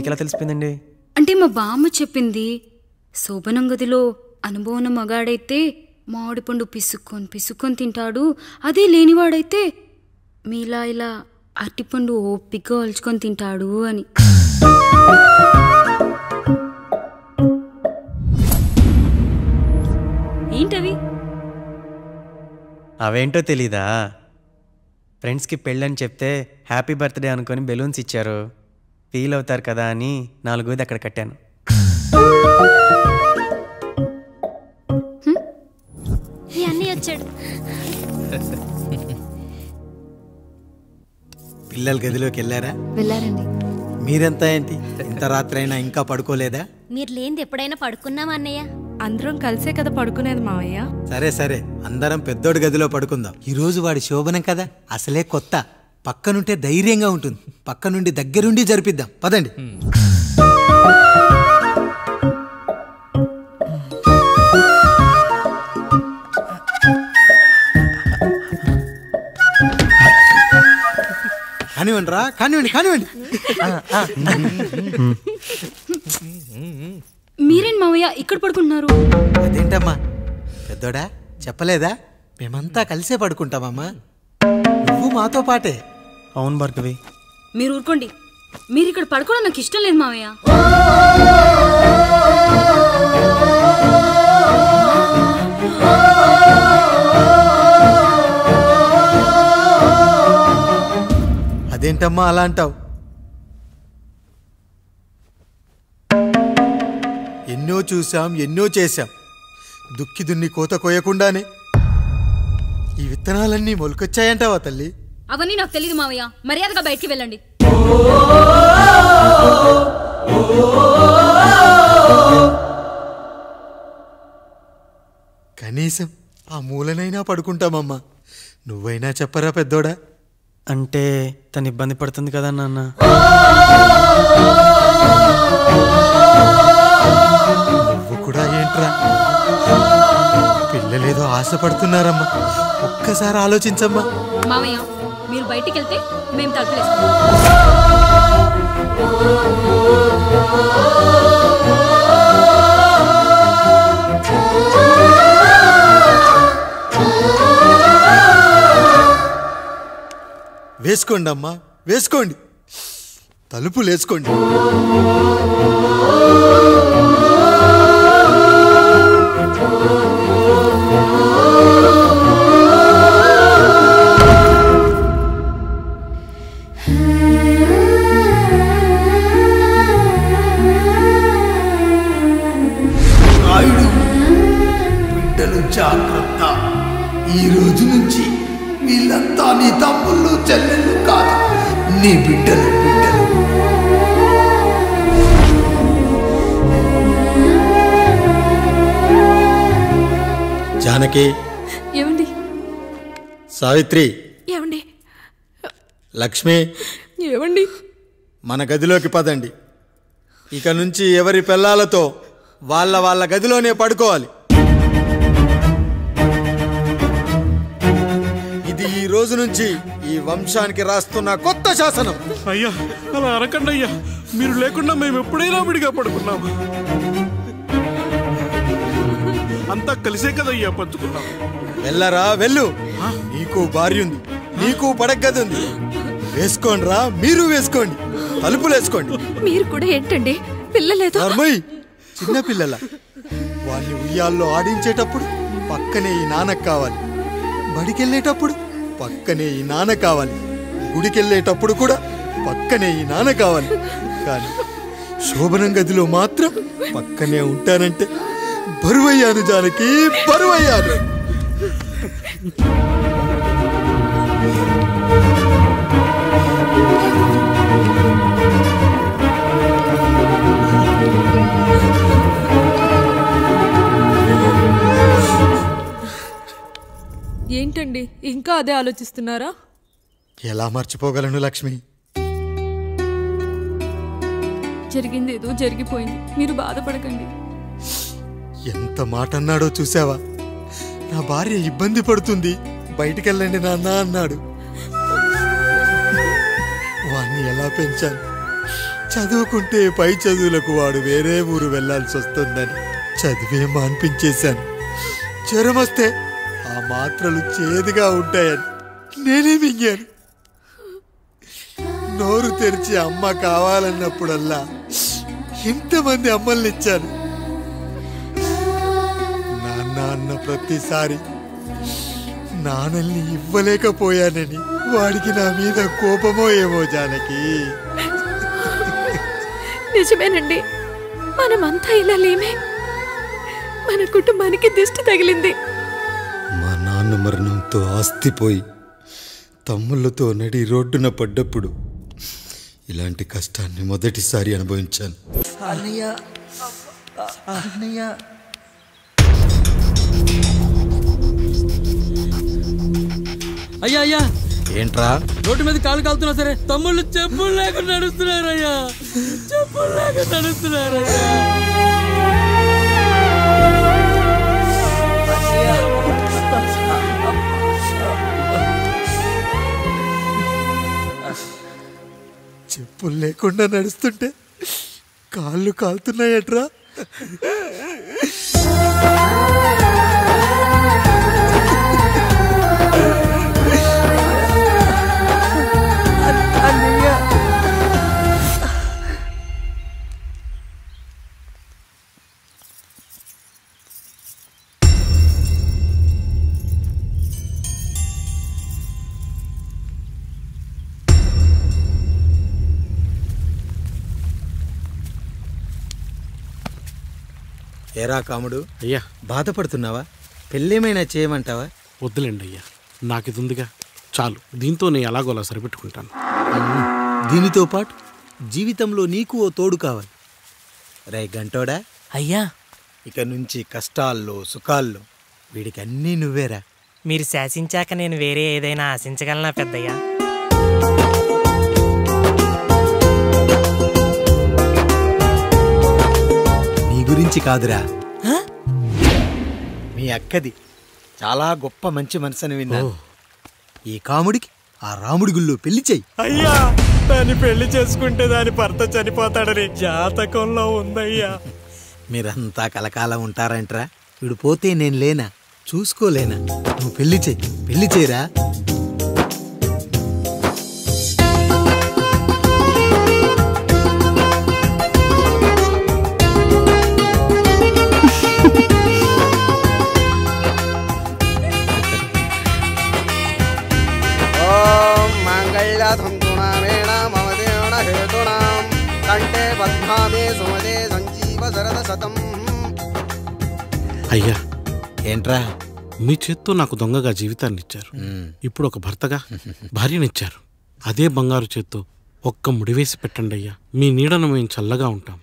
మీకెలా తెలిసిపోయిందండి? అంటే మా బామ్మ చెప్పింది. శోభనం గదిలో అనుభవం మగాడైతే మామిడి పండు పిసుక్కొని తింటాడు, అదే లేనివాడైతే మీలా ఇలా అరటిపండు ఓపిగ్గా ఒలుచుకొని తింటాడు అని. ఏంటవి? అవేంటో తెలీదా? ఫ్రెండ్స్కి పెళ్ళని చెప్తే హ్యాపీ బర్త్డే అనుకొని బెలూన్స్ ఇచ్చారు, ఫీల్ అవుతారు కదా అని 4 అక్కడ కట్టాను. వచ్చాడు. పిల్లల గదిలోకి వెళ్ళారండి. మీరెంత ఏంటి ఇంత రాత్రి అయినా ఇంకా పడుకోలేదా? మీరు లేనిది ఎప్పుడైనా పడుకున్నామా అన్నయ్య? అందరం కలిసే కదా పడుకునేది మావయ్య. సరే అందరం పెద్దోడి గదిలో పడుకుందాం. ఈ రోజు వాడి శోభనం కదా, అసలే కొత్త, పక్కనుంటే ధైర్యంగా ఉంటుంది. పక్క నుండి దగ్గరుండి జరిపిద్దాం, పదండి. కానివ్వండి. మీరేం మావయ్య ఇక్కడ పడుకుంటున్నారు? అదేంటమ్మా పెద్దోడా, చెప్పలేదా? మేమంతా కలిసే పడుకుంటామమ్మా, నువ్వు మాతో పాటే. అవును భార్గవి. మీరు ఊరుకోండి, మీరు ఇక్కడ పడుకోవడం నాకు ఇష్టం లేదు మావయ్య. అదేంటమ్మా అలా అంటావు? ఎన్నో చూసాం, ఎన్నో చేశాం, దుక్కి దున్ని కోత కోయకుండానే ఈ విత్తనాలన్నీ మొలకొచ్చాయంటావా తల్లి? అవన్నీ నాకు తెలియదు మావయ్య, మర్యాదగా బయటికి వెళ్ళండి. కనీసం ఆ మూలనైనా పడుకుంటామమ్మా, నువ్వైనా చెప్పరా పెద్దోడా? అంటే తను ఇబ్బంది పడుతుంది కదా నాన్న. నువ్వు కూడా ఏంట్రా, పిల్లలేదో ఆశపడుతున్నారమ్మా, ఒక్కసారి ఆలోచించమ్మా. మావయ్య మీరు బయటికి వెళ్తే మేము తలుపులేస్తాం. వేసుకోండి అమ్మా, వేసుకోండి, తలుపులు వేసుకోండి. బిడ్డలు జాగ్రత్త, ఈ రోజు నుంచి వీళ్ళంతా నీ తమ్ముళ్ళు చెల్లెళ్ళు కాదు, నీ బిడ్డలు. జానకి, ఏమండి? సావిత్రి, ఏమండి? లక్ష్మి, ఏమండి? మన గదిలోకి పదండి. ఇక నుంచి ఎవరి పిల్లలతో వాళ్ళ గదిలోనే పడుకోవాలి. ఇది ఈ రోజు నుంచి ఈ వంశానికి రాస్తున్న కొత్త శాసనం. అయ్యా అలా అరకండి అయ్యా, మీరు లేకుండా మేము ఎప్పుడైనా విడిగా పడుకున్నాము. అంతా కలిసే కదయ్యా పంచుకున్నాం. వెళ్ళరా వెళ్ళు, నీకు భార్య ఉంది, నీకు పడగది ఉంది. వేసుకోండి రా, మీరు వేసుకోండి, తలుపులు వేసుకోండి. మీరు కూడా ఏంటండి పిల్లలేదు? చిన్న పిల్లల వాళ్ళని ఉయ్యాల్లో ఆడించేటప్పుడు పక్కనే ఈ నాన్న కావాలి, బడికెళ్ళేటప్పుడు పక్కనే ఈ నాన్న కావాలి, గుడికెళ్ళేటప్పుడు కూడా పక్కనే ఈ నాన్న కావాలి. కానీ శోభనం గదిలో మాత్రం పక్కనే ఉంటానంటే బరువయ్యాను జానకి, బరువయ్యాను. ఏంటండి ఇంకా అదే ఆలోచిస్తున్నారా? ఎలా మర్చిపోగలను లక్ష్మి? జరిగింది ఏదో జరిగిపోయింది, మీరు బాధపడకండి. ఎంత మాట అన్నాడో చూసావా? నా భార్య ఇబ్బంది పడుతుంది, బయటికెళ్ళండి నాన్న అన్నాడు. వాణ్ణి ఎలా పెంచాను, చదువుకుంటే పై చదువులకు వాడు వేరే ఊరు వెళ్లాల్సి వస్తుందని చదివే మాన్పించేశాను. జ్వరం వస్తే ఆ మాత్రలు చేదుగా ఉంటాయని నేనే మింగాను. నోరు తెరిచి అమ్మ కావాలన్నప్పుడల్లా ఎంతమంది అమ్మల్ని ఇచ్చాను. నాన్న అన్న ప్రతిసారి నాన్నల్ని ఇవ్వలేకపోయానని వాడికి నా మీద కోపమో ఏమో జానకి. నిజమేనండి, మనమంతా ఇలా లేమే. మన కుటుంబానికి దిష్టి తగిలింది. మా నాన్న మరణంతో ఆస్తిపోయి తమ్ముళ్ళతో నడి రోడ్డున పడ్డప్పుడు ఇలాంటి కష్టాన్ని మొదటిసారి అనుభవించాను. అన్నయ్య అన్నయ్య అయ్యా అయ్యా, ఏంట్రా రోడ్డు మీద కాలు కాలుతున్నా సరే తమ్ముళ్ళు చెప్పులు లేకుండా నడుస్తున్నారయ్యా, చెప్పులు లేకుండా నడుస్తున్నారయ్యా. చెప్పులు లేకుండా నడుస్తుంటే కాళ్ళు కాలుతున్నాయట్రా. ఏరా కాముడు, అయ్యా బాధపడుతున్నావా? పెళ్ళేమైనా చేయమంటావా? వద్దులేండి అయ్యా, నాకు ఇది ఉందిగా చాలు. దీంతో నేను ఎలాగోలా సరిపెట్టుకుంటాను. దీనితో పాటు జీవితంలో నీకు ఓ తోడు కావాలి. రే గంటోడా అయ్యా, ఇక నుంచి కష్టాల్లో సుఖాల్లో వీడికి అన్నీ నువ్వేరా. మీరు శాసించాక నేను వేరే ఏదైనా ఆశించగలనా పెద్దయ్యా? నీ గురించి కాదురా, మీ అక్కది చాలా గొప్ప మంచి మనసుని విన్నాను. ఈ కాముడికి ఆ రాముడి గుళ్ళో పెళ్లి చెయ్యి. అయ్యా, దాన్ని పెళ్లి చేసుకుంటే దాని భర్త చనిపోతాడని జాతకంలో ఉందయ్యా. మీరంతా కలకాలం ఉంటారంటరా. వీడు పోతే నేను లేనా, చూసుకోలేనా? నువ్వు పెళ్లి చెయ్యి, పెళ్లి చేయరా. అయ్యా, ఏంట్రా? మీ చేత్తో నాకు దొంగగా జీవితాన్ని ఇచ్చారు. ఇప్పుడు ఒక భర్తగా భార్యనిచ్చారు. అదే బంగారు చేత్తో ఒక్క ముడివేసి పెట్టండి అయ్యా. మీ నీడను మేము చల్లగా ఉంటాం.